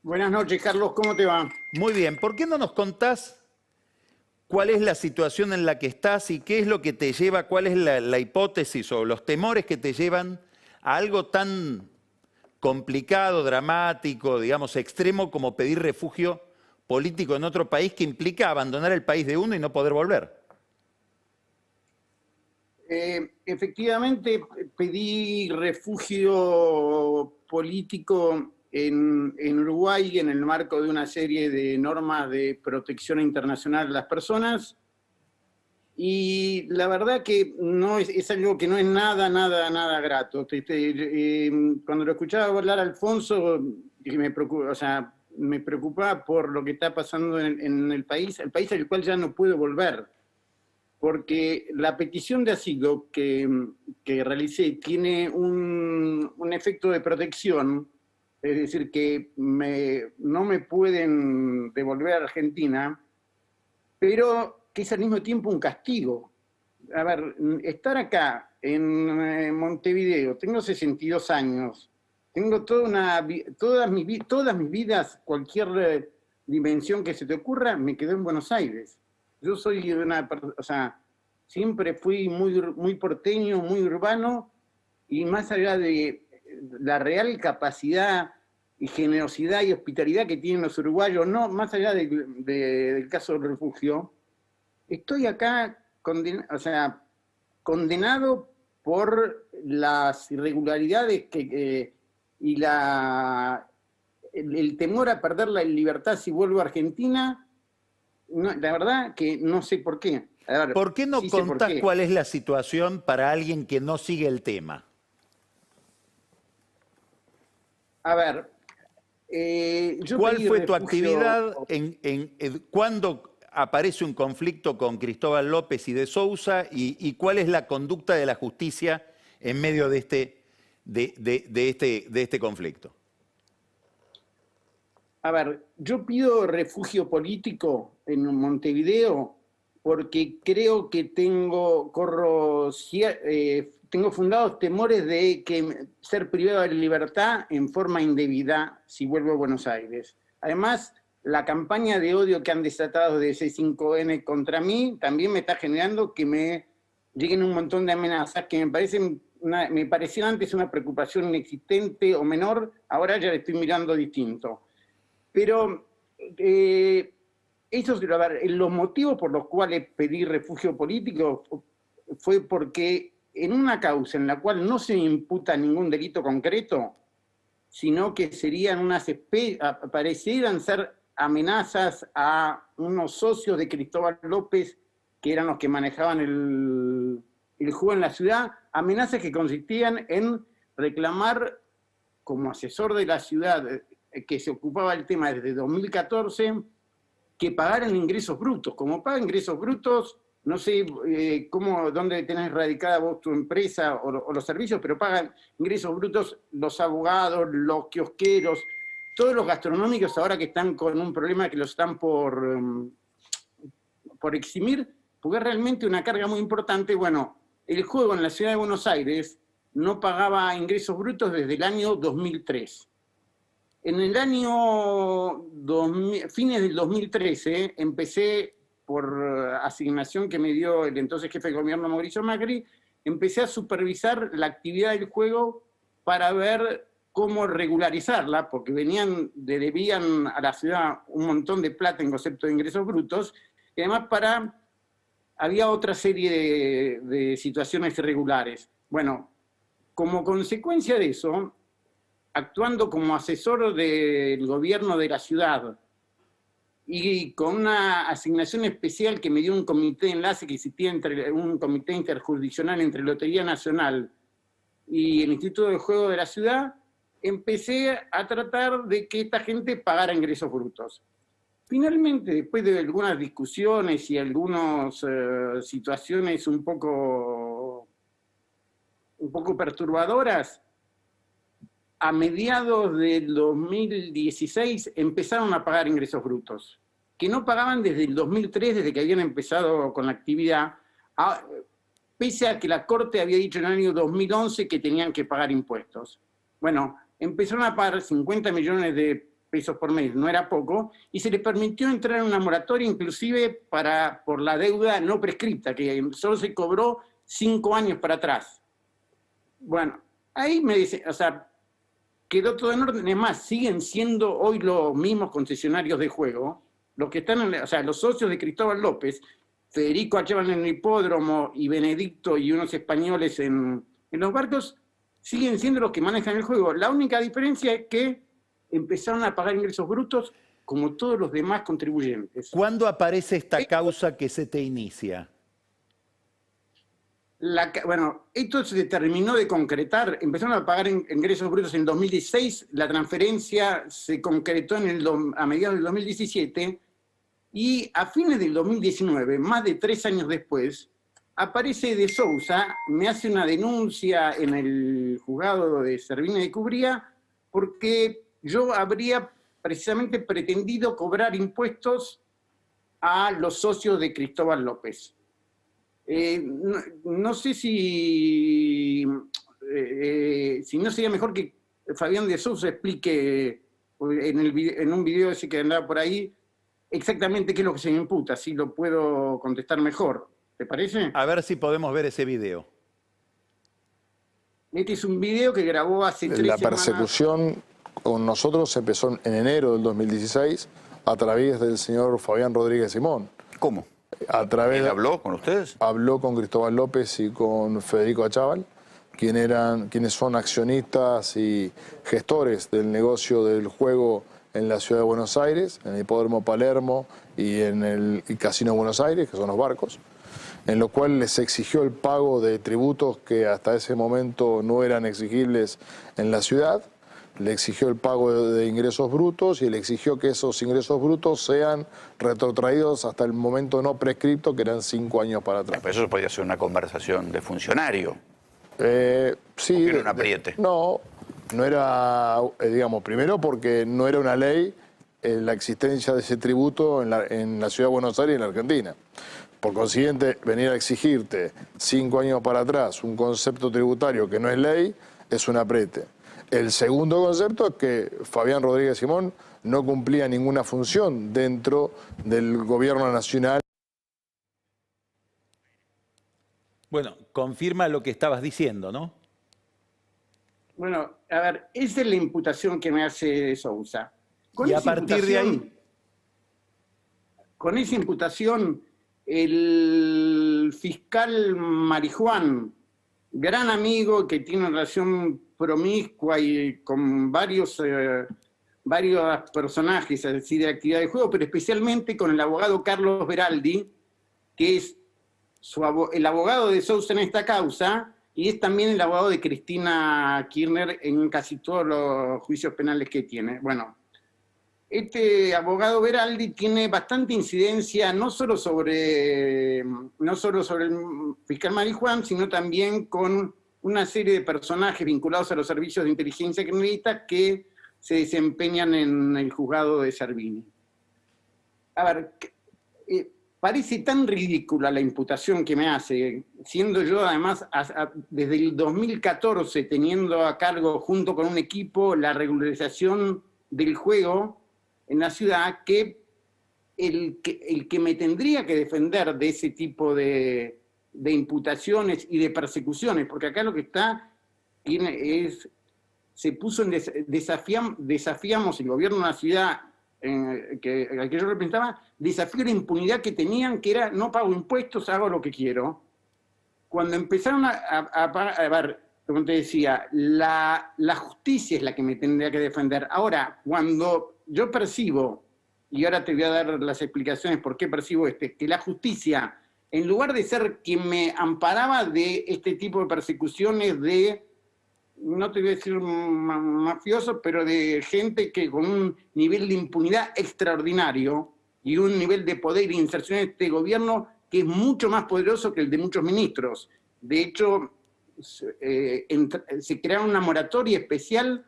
Buenas noches, Carlos, ¿cómo te va? Muy bien, ¿por qué no nos contás cuál es la situación en la que estás y qué es lo que te lleva, cuál es la hipótesis o los temores que te llevan a algo tan complicado, dramático, digamos, extremo como pedir refugio político en otro país que implica abandonar el país de uno y no poder volver? Efectivamente, pedí refugio político en Uruguay en el marco de una serie de normas de protección internacional de las personas. Y la verdad que no es algo que no es nada grato. Cuando lo escuchaba hablar a Alfonso, dije, me preocupaba por lo que está pasando en el país al cual ya no puedo volver. Porque la petición de asilo que realicé tiene un efecto de protección, es decir, que no me pueden devolver a Argentina, pero que es al mismo tiempo un castigo. A ver, estar acá en Montevideo, tengo 62 años, tengo todas mis vidas, cualquier dimensión que se te ocurra, me quedó en Buenos Aires. Yo soy o sea, siempre fui muy porteño, muy urbano, y más allá de la real capacidad y generosidad y hospitalidad que tienen los uruguayos, no, más allá del caso del refugio, estoy acá condenado por las irregularidades y el temor a perder la libertad si vuelvo a Argentina. No, la verdad que no sé por qué. A ver, ¿Por qué no sí sé por contás qué. cuál es la situación para alguien que no sigue el tema? A ver, yo ¿Cuál pedí fue tu refugio. actividad cuándo aparece un conflicto con Cristóbal López y de Sousa y cuál es la conducta de la justicia en medio de este conflicto? A ver, yo pido refugio político en Montevideo porque creo que tengo fundados temores de ser privado de libertad en forma indebida si vuelvo a Buenos Aires. Además, la campaña de odio que han desatado de C5N contra mí también me está generando que me lleguen un montón de amenazas que me parecían antes una preocupación inexistente o menor, ahora ya le estoy mirando distinto. Pero los motivos por los cuales pedí refugio político fue porque en una causa en la cual no se me imputa ningún delito concreto, sino que parecieran ser amenazas a unos socios de Cristóbal López, que eran los que manejaban el juego en la ciudad, amenazas que consistían en reclamar como asesor de la ciudad que se ocupaba del tema desde 2014, que pagaran ingresos brutos. Como pagan ingresos brutos, no sé dónde tenés radicada vos tu empresa o los servicios, pero pagan ingresos brutos los abogados, los kiosqueros, todos los gastronómicos ahora que están con un problema que los están por eximir, porque es realmente una carga muy importante. Bueno, el juego en la ciudad de Buenos Aires no pagaba ingresos brutos desde el año 2003. En el año fines del 2013, empecé por asignación que me dio el entonces jefe de gobierno Mauricio Macri, empecé a supervisar la actividad del juego para ver cómo regularizarla, porque debían a la ciudad un montón de plata en concepto de ingresos brutos, y además había otra serie de situaciones irregulares. Bueno, como consecuencia de eso, actuando como asesor del gobierno de la ciudad y con una asignación especial que me dio un comité de enlace que existía un comité interjurisdiccional entre Lotería Nacional y el Instituto de Juego de la ciudad, empecé a tratar de que esta gente pagara ingresos brutos. Finalmente, después de algunas discusiones y algunas situaciones un poco perturbadoras, a mediados del 2016 empezaron a pagar ingresos brutos, que no pagaban desde el 2003, desde que habían empezado con la actividad, pese a que la Corte había dicho en el año 2011 que tenían que pagar impuestos. Bueno, empezaron a pagar 50 millones de pesos por mes, no era poco, y se les permitió entrar en una moratoria inclusive por la deuda no prescripta, que solo se cobró 5 años para atrás. Bueno, ahí me dice, o sea, quedó todo en orden. Es más, siguen siendo hoy los mismos concesionarios de juego, los que están, o sea, los socios de Cristóbal López, Federico Achával en el hipódromo y Benedicto y unos españoles en los barcos, siguen siendo los que manejan el juego. La única diferencia es que empezaron a pagar ingresos brutos como todos los demás contribuyentes. ¿Cuándo aparece esta causa que se te inicia? Bueno, esto se terminó de concretar, empezaron a pagar ingresos brutos en 2016, la transferencia se concretó a mediados del 2017, y a fines del 2019, más de 3 años después, aparece De Sousa, me hace una denuncia en el juzgado de Servini de Cubría, porque yo habría precisamente pretendido cobrar impuestos a los socios de Cristóbal López. No sé si no sería mejor que Fabián De Sousa explique en un video ese que andaba por ahí exactamente qué es lo que se me imputa, así lo puedo contestar mejor. ¿Te parece? A ver si podemos ver ese video. Este es un video que grabó hace 3 semanas. La persecución con nosotros empezó en enero del 2016 a través del señor Fabián Rodríguez Simón. ¿Cómo? ¿Él habló con ustedes? Habló con Cristóbal López y con Federico Achával, quienes son accionistas y gestores del negocio del juego en la ciudad de Buenos Aires, en el Hipódromo Palermo y en el Casino de Buenos Aires, que son los barcos, en lo cual les exigió el pago de tributos que hasta ese momento no eran exigibles en la ciudad, le exigió el pago de ingresos brutos y le exigió que esos ingresos brutos sean retrotraídos hasta el momento no prescripto, que eran 5 años para atrás. Pero eso podría ser una conversación de funcionario. Sí. Era un apriete. No era, digamos, primero porque no era una ley la existencia de ese tributo en la ciudad de Buenos Aires y en la Argentina. Por consiguiente, venir a exigirte 5 años para atrás un concepto tributario que no es ley es un apriete. El segundo concepto es que Fabián Rodríguez Simón no cumplía ninguna función dentro del gobierno nacional. Bueno, confirma lo que estabas diciendo, ¿no? Bueno, a ver, esa es la imputación que me hace De Sousa. Y a partir de ahí... Con esa imputación, el fiscal Marijuán, gran amigo que tiene una relación promiscua y con varios personajes, es decir, de actividad de juego, pero especialmente con el abogado Carlos Beraldi, que es el abogado de Sousa en esta causa, y es también el abogado de Cristina Kirchner en casi todos los juicios penales que tiene. Bueno, este abogado Beraldi tiene bastante incidencia no solo sobre el fiscal Marijuán, sino también con una serie de personajes vinculados a los servicios de inteligencia criminalista que se desempeñan en el juzgado de Servini. A ver, parece tan ridícula la imputación que me hace, siendo yo además desde el 2014 teniendo a cargo junto con un equipo la regularización del juego en la ciudad, que el que me tendría que defender de ese tipo de imputaciones y de persecuciones, porque acá lo que está se puso en desafiamos el gobierno de la ciudad al que yo representaba, desafió la impunidad que tenían, que era no pago impuestos, hago lo que quiero. Cuando empezaron a ver, como te decía, la justicia es la que me tendría que defender. Ahora, cuando yo percibo, y ahora te voy a dar las explicaciones por qué percibo que la justicia, en lugar de ser quien me amparaba de este tipo de persecuciones no te voy a decir mafiosos, pero de gente que con un nivel de impunidad extraordinario y un nivel de poder e inserción en este gobierno que es mucho más poderoso que el de muchos ministros. De hecho, se crearon una moratoria especial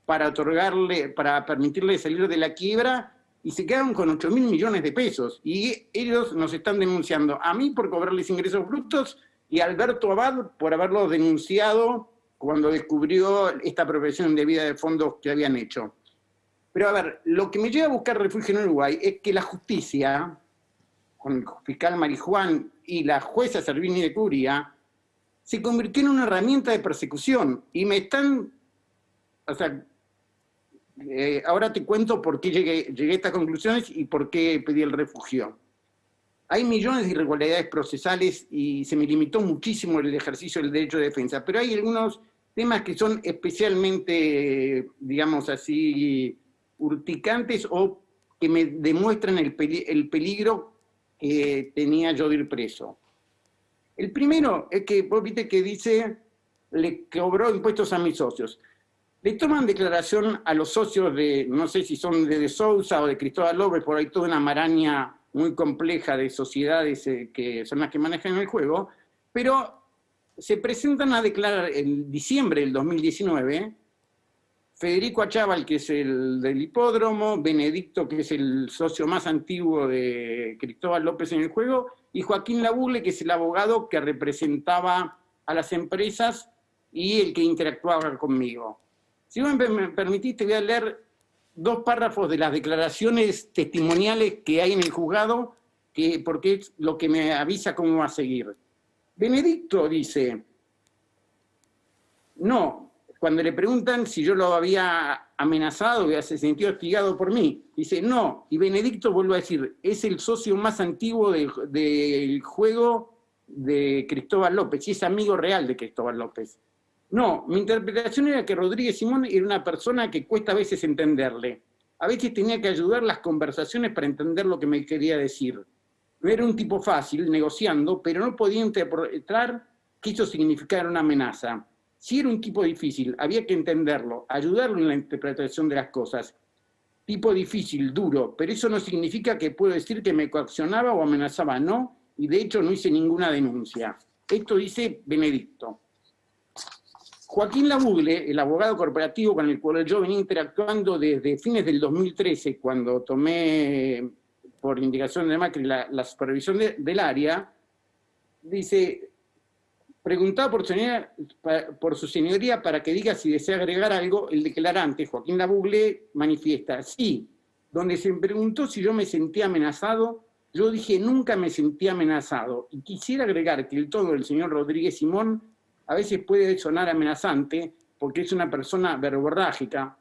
para permitirle salir de la quiebra, y se quedaron con 8.000 millones de pesos. Y ellos nos están denunciando a mí por cobrarles ingresos brutos y a Alberto Abad por haberlos denunciado cuando descubrió esta apropiación indebida de fondos que habían hecho. Pero a ver, lo que me lleva a buscar refugio en Uruguay es que la justicia, con el fiscal Marijuán y la jueza Servini de Curia, se convirtió en una herramienta de persecución. Y me están... O sea, ahora te cuento por qué llegué a estas conclusiones y por qué pedí el refugio. Hay millones de irregularidades procesales y se me limitó muchísimo el ejercicio del derecho de defensa, pero hay algunos temas que son especialmente, digamos así, urticantes o que me demuestran el peligro que tenía yo de ir preso. El primero es que, vos viste que dice, le cobró impuestos a mis socios. Le toman declaración a los socios de, no sé si son de Sousa o de Cristóbal López, por ahí toda una maraña muy compleja de sociedades que son las que manejan el juego, pero se presentan a declarar en diciembre del 2019 Federico Achával, que es el del hipódromo, Benedicto, que es el socio más antiguo de Cristóbal López en el juego, y Joaquín Labugle, que es el abogado que representaba a las empresas y el que interactuaba conmigo. Si vos me permitís, te voy a leer 2 párrafos de las declaraciones testimoniales que hay en el juzgado, porque es lo que me avisa cómo va a seguir. Benedicto dice, no, cuando le preguntan si yo lo había amenazado, que se sintió hostigado por mí, dice, no, y Benedicto vuelve a decir, es el socio más antiguo del juego de Cristóbal López, y es amigo real de Cristóbal López. No, mi interpretación era que Rodríguez Simón era una persona que cuesta a veces entenderle. A veces tenía que ayudar las conversaciones para entender lo que me quería decir. No era un tipo fácil, negociando, pero no podía interpretar que eso significara una amenaza. Si era un tipo difícil, había que entenderlo, ayudarlo en la interpretación de las cosas. Tipo difícil, duro, pero eso no significa que puedo decir que me coaccionaba o amenazaba, no, y de hecho no hice ninguna denuncia. Esto dice Benedicto. Joaquín Labugle, el abogado corporativo con el cual yo venía interactuando desde fines del 2013, cuando tomé por indicación de Macri la supervisión del área, dice, preguntaba por su señoría para que diga si desea agregar algo, el declarante, Joaquín Labugle, manifiesta, sí, donde se me preguntó si yo me sentía amenazado, yo dije nunca me sentí amenazado, y quisiera agregar que el tono del señor Rodríguez Simón a veces puede sonar amenazante porque es una persona verborrágica,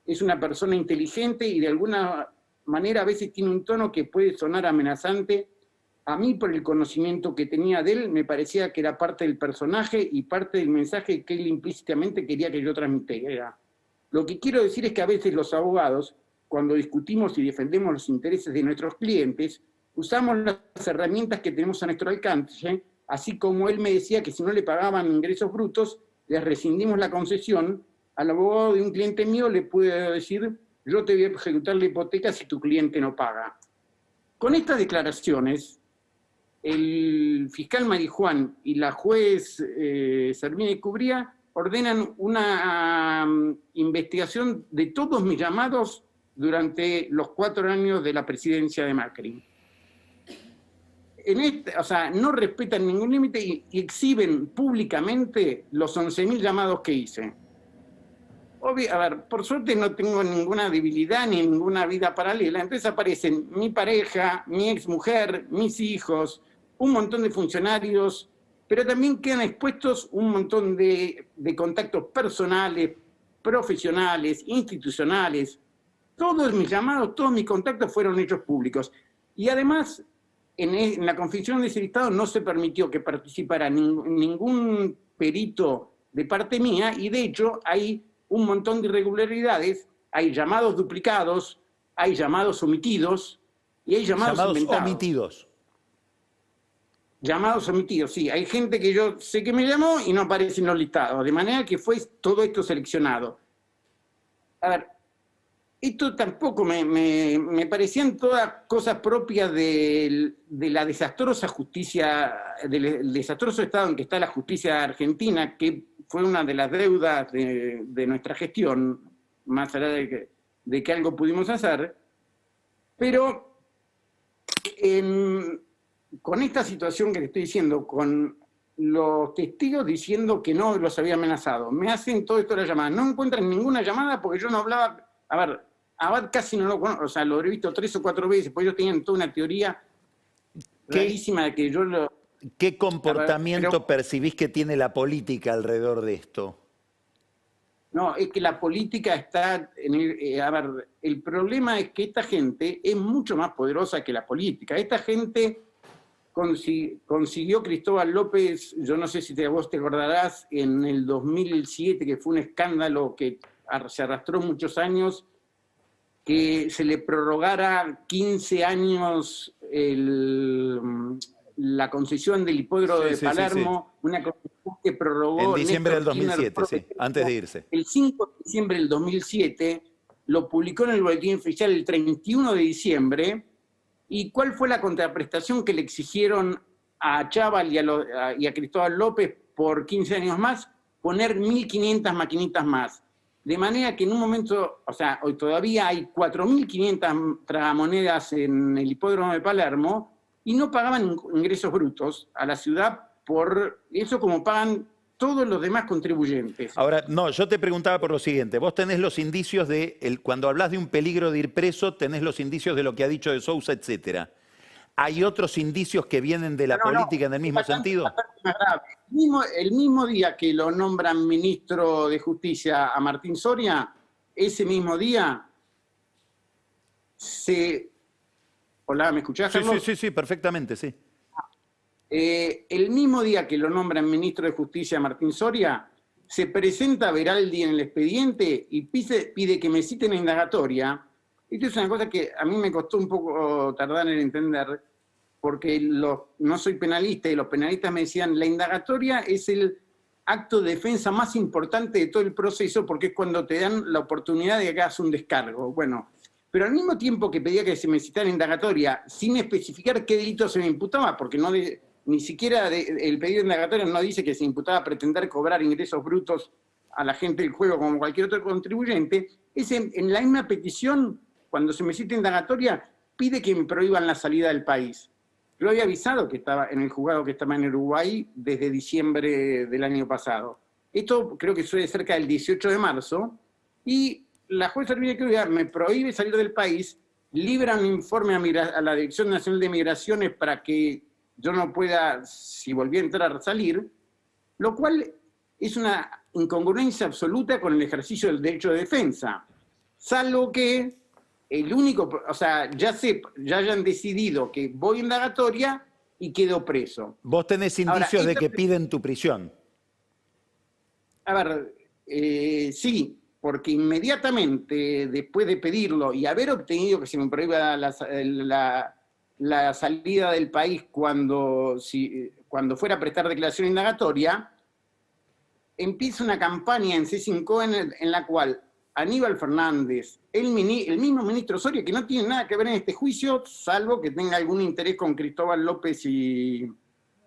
es una persona inteligente y de alguna manera a veces tiene un tono que puede sonar amenazante. A mí, por el conocimiento que tenía de él, me parecía que era parte del personaje y parte del mensaje que él implícitamente quería que yo transmitiera. Lo que quiero decir es que a veces los abogados, cuando discutimos y defendemos los intereses de nuestros clientes, usamos las herramientas que tenemos a nuestro alcance, así como él me decía que si no le pagaban ingresos brutos, les rescindimos la concesión. Al abogado de un cliente mío le pude decir, yo te voy a ejecutar la hipoteca si tu cliente no paga. Con estas declaraciones, el fiscal Marijuán y la juez Servini de Curia ordenan una investigación de todos mis llamados durante los 4 años de la presidencia de Macri. O sea, no respetan ningún límite y exhiben públicamente los 11.000 llamados que hice. A ver, por suerte no tengo ninguna debilidad ni ninguna vida paralela, entonces aparecen mi pareja, mi exmujer, mis hijos, un montón de funcionarios, pero también quedan expuestos un montón de contactos personales, profesionales, institucionales. Todos mis llamados, todos mis contactos fueron hechos públicos. Y además, en la confección de ese listado no se permitió que participara ningún perito de parte mía, y de hecho hay un montón de irregularidades, hay llamados duplicados, hay llamados omitidos y hay llamados inventados. Omitidos. Llamados omitidos, sí. Hay gente que yo sé que me llamó y no aparece en los listados, de manera que fue todo esto seleccionado. A ver, esto tampoco me parecían todas cosas propias de la desastrosa justicia, del desastroso estado en que está la justicia argentina, que fue una de las deudas de nuestra gestión, más allá de que algo pudimos hacer. Pero con esta situación que te estoy diciendo, con los testigos diciendo que no los había amenazado, me hacen todo esto de la llamada. No encuentran ninguna llamada porque yo no hablaba. A ver, Abad casi no lo conozco, o sea, lo he visto 3 o 4 veces, pues ellos tenían toda una teoría rarísima de que yo lo... ¿Qué comportamiento pero- percibís que tiene la política alrededor de esto? No, es que la política está en a ver, el problema es que esta gente es mucho más poderosa que la política. Esta gente consiguió Cristóbal López, yo no sé si vos te acordarás, en el 2007, que fue un escándalo que se arrastró muchos años, que se le prorrogara 15 años la concesión del hipódromo de Palermo, una concesión que prorrogó En diciembre del Néstor Kirchner 2007, sí, antes de irse. el 5 de diciembre del 2007, lo publicó en el Boletín Oficial el 31 de diciembre. ¿Y cuál fue la contraprestación que le exigieron a Chaval y a Cristóbal López por 15 años más? Poner 1.500 maquinitas más. De manera que en un momento, o sea, hoy todavía hay 4.500 tragamonedas en el hipódromo de Palermo y no pagaban ingresos brutos a la ciudad por eso, como pagan todos los demás contribuyentes. Ahora, no, yo te preguntaba por lo siguiente. Vos tenés los indicios cuando hablas de un peligro de ir preso, tenés los indicios de lo que ha dicho de Sousa, etcétera. ¿Hay otros indicios que vienen de la política en el mismo sentido? Más grave. El mismo día que lo nombran ministro de Justicia a Martín Soria, ese mismo día Hola, ¿me escuchás, Carlos? Sí, perfectamente, sí. El mismo día que lo nombran ministro de Justicia Martín Soria, se presenta Veraldi en el expediente y pide que me citen en indagatoria. Esto es una cosa que a mí me costó un poco tardar en entender, porque no soy penalista y los penalistas me decían, la indagatoria es el acto de defensa más importante de todo el proceso porque es cuando te dan la oportunidad de que hagas un descargo. Bueno, pero al mismo tiempo que pedía que se me citara indagatoria, sin especificar qué delito se me imputaba, porque ni siquiera el pedido de indagatoria no dice que se imputaba pretender cobrar ingresos brutos a la gente del juego como cualquier otro contribuyente, en la misma petición, cuando se me cita indagatoria, pide que me prohíban la salida del país. Yo había avisado que estaba en el juzgado que estaba en Uruguay desde diciembre del año pasado. Esto creo que suele cerca del 18 de marzo, y la jueza Hermínia Cruz me prohíbe salir del país, libra un informe a la Dirección Nacional de Migraciones para que yo no pueda, si volví a entrar, salir, lo cual es una incongruencia absoluta con el ejercicio del derecho de defensa, salvo que ya hayan decidido que voy a indagatoria y quedo preso. Vos tenés indicios de que piden tu prisión. A ver, sí, porque inmediatamente después de pedirlo y haber obtenido que se me prohíba la salida del país cuando fuera a prestar declaración indagatoria, empieza una campaña en C5N en la cual Aníbal Fernández, el mismo ministro Soria, que no tiene nada que ver en este juicio, salvo que tenga algún interés con Cristóbal López y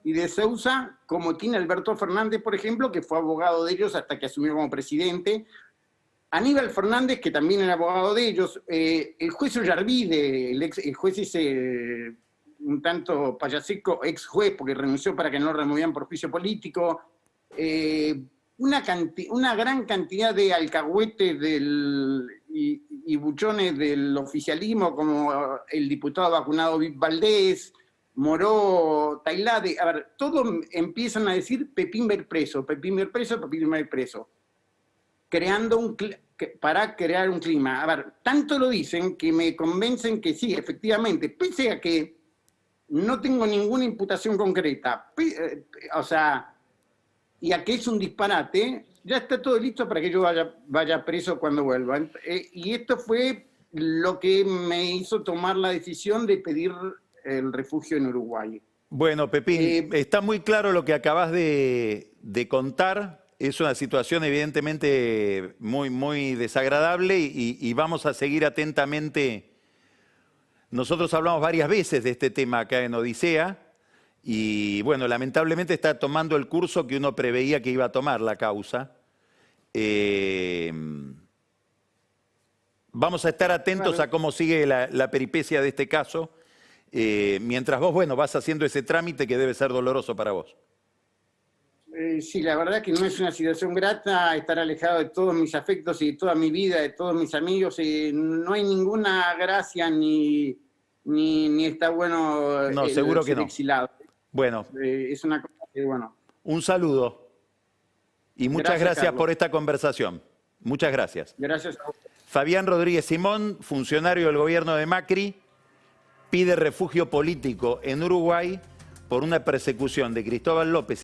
de Sousa, como tiene Alberto Fernández, por ejemplo, que fue abogado de ellos hasta que asumió como presidente. Aníbal Fernández, que también era abogado de ellos, el juez Ollarvide, el juez ese un tanto payasico, ex juez, porque renunció para que no lo removían por juicio político, una gran cantidad de alcahuetes y buchones del oficialismo, como el diputado vacunado Vic Valdés, Moró, Tailade, a ver, todos empiezan a decir Pepín ver preso, Pepín ver preso, Pepín ver preso, para crear un clima. A ver, tanto lo dicen que me convencen que sí, efectivamente, pese a que no tengo ninguna imputación concreta, y a que es un disparate, ya está todo listo para que yo vaya preso cuando vuelva. Y esto fue lo que me hizo tomar la decisión de pedir el refugio en Uruguay. Bueno, Pepín, está muy claro lo que acabas de contar. Es una situación evidentemente muy, muy desagradable y vamos a seguir atentamente. Nosotros hablamos varias veces de este tema acá en Odisea y, bueno, lamentablemente está tomando el curso que uno preveía que iba a tomar la causa. Vamos a estar atentos a cómo sigue la peripecia de este caso, mientras vos, bueno, vas haciendo ese trámite que debe ser doloroso para vos. Sí, la verdad que no es una situación grata estar alejado de todos mis afectos y de toda mi vida, de todos mis amigos. No hay ninguna gracia ni está bueno No, seguro que ser no. exilado. Bueno, Es una cosa que, bueno. un saludo y muchas gracias Carlos. por esta conversación. Muchas gracias. Gracias a usted. Fabián Rodríguez Simón, funcionario del gobierno de Macri, pide refugio político en Uruguay por una persecución de Cristóbal López